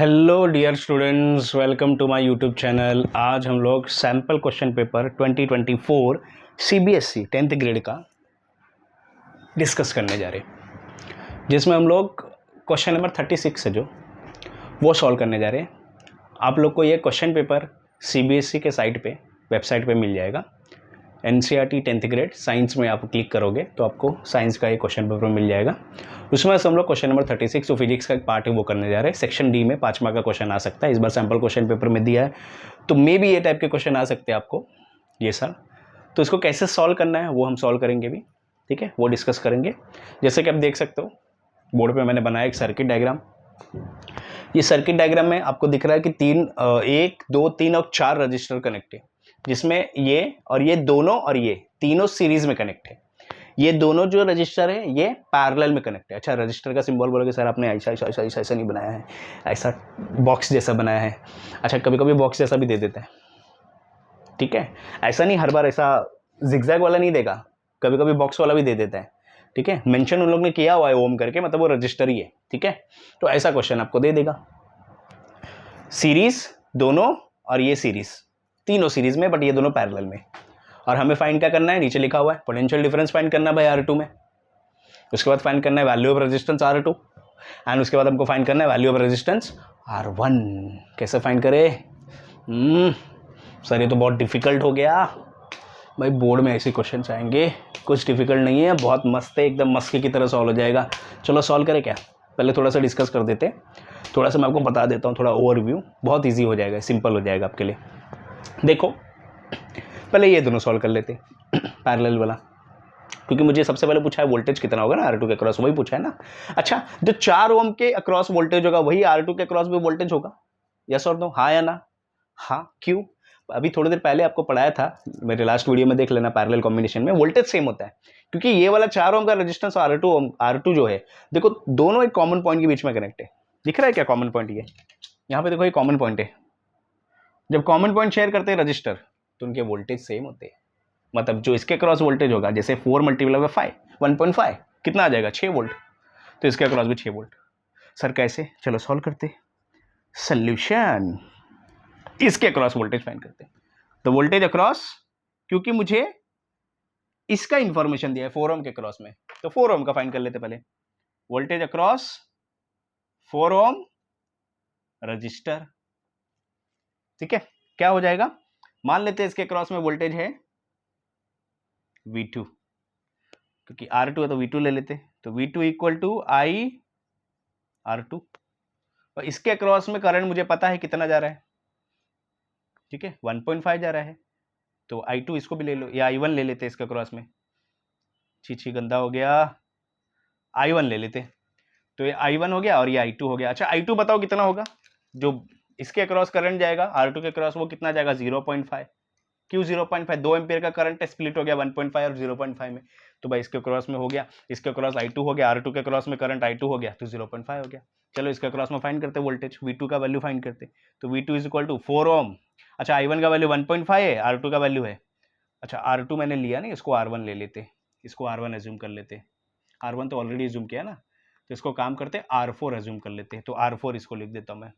Hello dear students, welcome to my YouTube channel. आज हम लोग sample question paper 2024 CBSE 10th grade का discuss करने जा रहे हैं, जिसमें हम लोग क्वेश्चन नंबर 36 है जो वो सॉल्व करने जा रहे हैं। आप लोग को ये क्वेश्चन पेपर सीबीएसई के वेबसाइट पे मिल जाएगा। एनसीईआरटी 10th ग्रेड साइंस में आप क्लिक करोगे तो आपको साइंस का ये क्वेश्चन पेपर मिल जाएगा। उसमें से हम लोग क्वेश्चन नंबर 36 जो फिजिक्स का एक पार्ट है वो करने जा रहे हैं। सेक्शन डी में 5 मार्क का क्वेश्चन आ सकता है। इस बार सैम्पल क्वेश्चन पेपर में दिया है तो मे भी ये टाइप के क्वेश्चन आ सकते हैं आपको ये सर। तो इसको कैसे सॉल्व करना है वो हम सॉल्व करेंगे भी, ठीक है, वो डिस्कस करेंगे। जैसे कि आप देख सकते हो बोर्ड पे मैंने बनाया एक सर्किट डायग्राम। ये सर्किट डायग्राम में आपको दिख रहा है कि 1 2 3 और 4 रजिस्टर कनेक्ट है, जिसमें ये और ये दोनों और ये तीनों सीरीज में कनेक्ट है। ये दोनों जो रजिस्टर है ये पैरेलल में कनेक्ट है। अच्छा, रजिस्टर का सिंबल बोलोगे सर आपने ऐसा ऐसा ऐसा ऐसा ऐसा नहीं बनाया है, ऐसा बॉक्स जैसा बनाया है। अच्छा, कभी कभी बॉक्स जैसा भी दे देता है, ठीक है, ऐसा नहीं हर बार ऐसा जिगजैग वाला नहीं देगा, कभी कभी बॉक्स वाला भी दे देता है, ठीक है। मेंशन उन लोग ने किया हुआ है ओम करके, मतलब वो रजिस्टर ही है, ठीक है। तो ऐसा क्वेश्चन आपको दे देगा। सीरीज दोनों और ये सीरीज तीनों सीरीज में, बट ये दोनों पैरेलल में। और हमें फाइंड क्या करना है, नीचे लिखा हुआ है पोटेंशियल डिफरेंस फाइंड करना है भाई R2 में। उसके बाद फाइंड करना है value of resistance R2 and उसके बाद हमको फाइंड करना है वैल्यू ऑफ रेजिस्टेंस R1। कैसे फाइंड करें? सर ये तो बहुत डिफिकल्ट हो गया भाई। बोर्ड में ऐसे क्वेश्चन आएंगे, कुछ डिफिकल्ट नहीं है, बहुत मस्त है, एकदम मस्के की तरह सॉल्व हो जाएगा। चलो सॉल्व करें क्या, पहले थोड़ा सा डिस्कस कर देते हैं, थोड़ा सा मैं आपको बता देता हूँ, थोड़ा ओवरव्यू, बहुत ईजी हो जाएगा, सिंपल हो जाएगा आपके लिए। देखो पहले ये दोनों सॉल्व कर लेते पैरेलल वाला, क्योंकि मुझे सबसे पहले पूछा है वोल्टेज कितना होगा ना R2 के अक्रॉस, वही पूछा है ना। अच्छा, जो 4 ओम के अक्रॉस वोल्टेज होगा वही R2 के अक्रॉस भी वोल्टेज होगा, यस और नो, हाँ या ना? हाँ, क्यों? अभी थोड़ी देर पहले आपको पढ़ाया था, मेरे लास्ट वीडियो में देख लेना, पैरेलल कॉम्बिनेशन में वोल्टेज सेम होता है, क्योंकि ये वाला 4 ओम का रेजिस्टेंस R2 जो है, देखो दोनों एक कॉमन पॉइंट के बीच में कनेक्ट है। दिख रहा है क्या कॉमन पॉइंट? ये यहाँ पे देखो, ये कॉमन पॉइंट है। जब कॉमन पॉइंट शेयर करते हैं रजिस्टर तो उनके वोल्टेज सेम होते हैं। मतलब जो इसके क्रॉस वोल्टेज होगा, जैसे 4 मल्टीप्लाई बाय 5 1.5 कितना आ जाएगा, 6 वोल्ट। तो इसके अक्रॉस भी 6 वोल्ट। सर कैसे? चलो सॉल्व करते। सोल्यूशन, इसके अक्रॉस वोल्टेज फाइंड करते। तो वोल्टेज अक्रॉस, क्योंकि मुझे इसका इंफॉर्मेशन दिया है 4 ओम के क्रॉस में, तो 4 ओम का फाइंड कर लेते पहले। वोल्टेज अक्रॉस 4 ओम रजिस्टर, ठीक है। क्या हो जाएगा, मान लेते हैं इसके क्रॉस में वोल्टेज है V2, क्योंकि R2 है तो V2 ले लेते, तो V2 equal to I R2। और इसके अक्रॉस में करंट मुझे पता है कितना जा रहा है, ठीक है, 1.5 जा रहा है। तो I2 इसको भी ले लो, या I1 ले लेते इसके अक्रॉस में, छी गंदा हो गया, I1 ले लेते। तो ये I1 हो गया और ये I2 हो गया। अच्छा, I2 बताओ कितना होगा, जो इसके अक्रॉस करंट जाएगा R2 के अक्रॉस, वो कितना जाएगा, 0.5। क्यों 0.5? 2 एम्पियर का करंट स्प्लिट हो गया 1.5 और 0.5 में, तो भाई इसके क्रॉस में हो गया, इसके क्रॉस I2 हो गया, R2 के क्रॉस में करंट I2 हो गया, तो 0.5 हो गया। चलो इसके क्रॉस में फाइंड करते वोल्टेज, V2 का वैल्यू फाइंड करते। तो V2 इज इक्वल टू 4 ओम। अच्छा, I1 का वैल्यू 1.5 है, R2 का वैल्यू है, अच्छा R2 मैंने लिया नहीं, इसको R1 ले लेते, इसको R1 एज्यूम कर लेते। R1 तो ऑलरेडी एज्यूम किया ना, तो इसको काम करते R4 एज्यूम कर लेते, तो R4 इसको लिख देता हूँ मैं,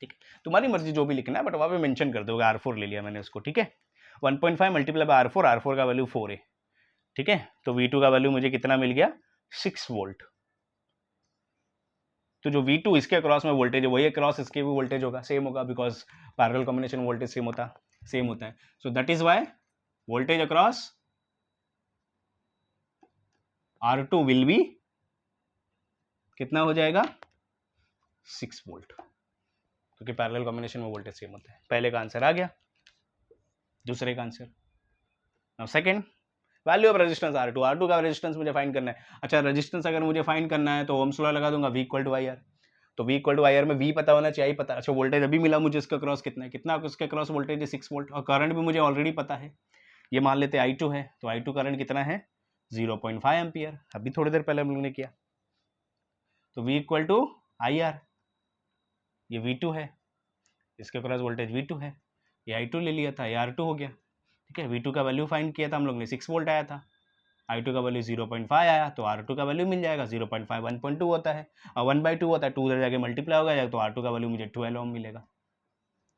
ठीक है। तुम्हारी मर्जी जो भी लिखना है, बट वहाँ पे मेंशन कर दोगे R4 ले लिया मैंने उसको, ठीक है। 1.5 मल्टीप्लाई बाय R4 का वैल्यू 4 है, ठीक है। तो V2 का वैल्यू मुझे कितना मिल गया, 6 वोल्ट। तो जो V2 इसके अक्रॉस में वोल्टेज है वही अक्रॉस इसके भी वोल्टेज होगा, सेम होगा, because parallel combination voltage same होता है। So that is why voltage across R2 will be कितना हो जाएगा, 6 वोल्ट, क्योंकि पैरेलल कॉम्बिनेशन में वोल्टेज सेम होता है। पहले का आंसर आ गया। दूसरे का answer, now second, value of resistance R2 का रेजिस्टेंस मुझे फाइंड करना है। अच्छा, रेजिस्टेंस अगर मुझे फाइंड करना है तो ओम्स लॉ लगा दूंगा, V इक्वल टू IR। तो V इक्वल टू IR में V पता होना चाहिए, पता। अच्छा, वोल्टेज अभी मिला मुझे, इसका क्रॉस कितना उसके क्रॉस वोल्टेज है 6 वोल्ट, और करंट भी मुझे ऑलरेडी पता है, ये मान लेते I2 है, तो I2 करंट कितना है, 0.5 एम्पियर, अभी थोड़ी देर पहले हम लोगों ने किया। तो V इक्वल टू IR, ये V2 है, इसके क्रॉस वोल्टेज V2 है, ये I2 ले लिया था, ये R2 हो गया, ठीक है। V2 का वैल्यू फाइंड किया था हम लोग ने, 6 वोल्ट आया था, I2 का वैल्यू 0.5 आया तो R2 का वैल्यू मिल जाएगा 0.5 1.2 होता है और 1/2 होता है, 2 उधर जाके मल्टीप्लाई हो गया तो R2 का वैल्यू मुझे 12 ओम मिलेगा।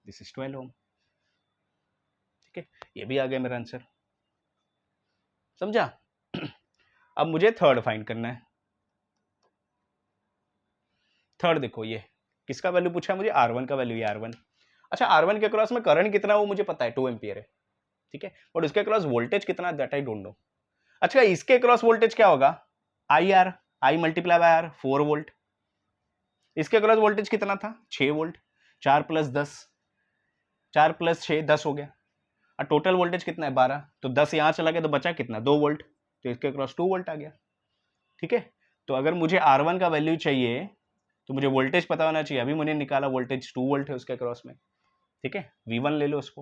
दिस इज 12 ओम। ठीक है, ये भी आ गया मेरा आंसर, समझा। अब मुझे थर्ड फाइंड करना है। थर्ड देखो, ये किसका वैल्यू पूछा है मुझे, R1 का वैल्यू, ये R1। अच्छा, R1 के क्रॉस में करंट कितना वो मुझे पता है 2 एम्पियर है, ठीक है, और उसके क्रॉस वोल्टेज कितना दैट आई डोंट नो। अच्छा, इसके क्रॉस वोल्टेज क्या होगा, IR, I multiply by R 4 volt. इसके क्रॉस वोल्टेज कितना था 6 वोल्ट, 4 + 10, 4 + 6 10 हो गया, और टोटल वोल्टेज कितना है 12, तो 10 यहाँ चला गया तो बचा कितना 2 वोल्ट, तो इसके क्रॉस 2 वोल्ट आ गया। ठीक है, तो अगर मुझे R1 का वैल्यू चाहिए तो मुझे वोल्टेज पता होना चाहिए, अभी मैंने निकाला वोल्टेज 2 वोल्ट है उसके क्रॉस में। ठीक है, V1 ले लो इसको,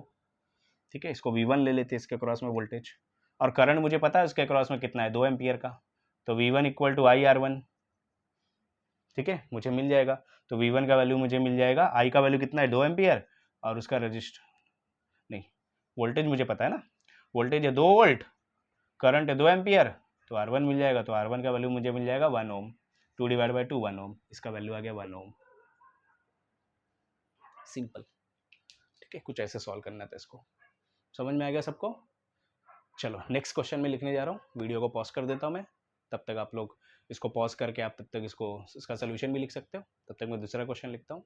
ठीक है, इसको V1 ले लेते हैं इसके क्रॉस में वोल्टेज, और करंट मुझे पता है उसके क्रॉस में कितना है 2 एम्पियर का, तो V1 = IR1। ठीक है, मुझे मिल जाएगा, तो V1 का वैल्यू मुझे मिल जाएगा, I का वैल्यू कितना है 2 एम्पियर, और उसका रजिस्टर नहीं, वोल्टेज मुझे पता है ना, वोल्टेज है 2 वोल्ट, करंट है 2 एम्पियर, तो R1 मिल जाएगा, तो R1 का वैल्यू मुझे मिल जाएगा 1 ओम, 2 / 2 1 ओम, इसका वैल्यू आ गया 1 ओम। सिंपल। ठीक है, कुछ ऐसे सॉल्व करना था इसको, समझ में आ गया सबको। चलो नेक्स्ट क्वेश्चन में लिखने जा रहा हूँ, वीडियो को पॉज कर देता हूँ मैं, तब तक आप लोग इसको पॉज करके आप तब तक इसका सोल्यूशन भी लिख सकते हो, तब तक मैं दूसरा क्वेश्चन लिखता हूँ।